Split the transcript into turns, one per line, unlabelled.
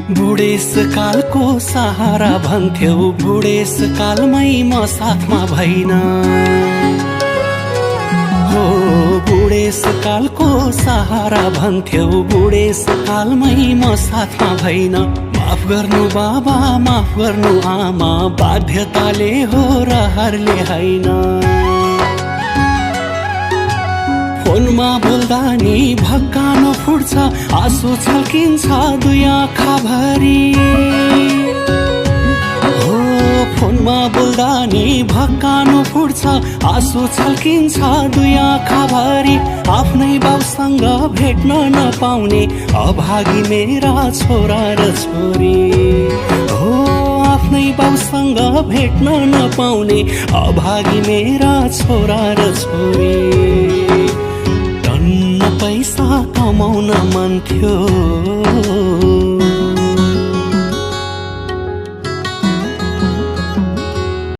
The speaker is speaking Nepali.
बुढेसकालको सहारा भन्थ्यौ, बुढेसकालमै म साथमा भइन। हो बुढेसकालको सहारा भन्थ्यौ, बुढेसकालमै म साथमा भइन। माफ गर्नु बाबा, माफ गर्नु आमा, बाध्यताले हो रहरले होइन। फोनमा बोल्दा नि भक्कानो फुट्छ, आँसु छल्किन्छ दुई आँखाभरि। हो फोनमा बोल्दा नि भक्कानो फुट्छ, आँसु छल्किन्छ दुई आँखाभरि। आफ्नै बाउसँग भेट्न नपाउने अभागी मेरा छोरा र छोरी। हो आफ्नै बाउसँग भेट्न नपाउने अभागी मेरा छोरा र छोरी। पैसा कमाउन मन थियो,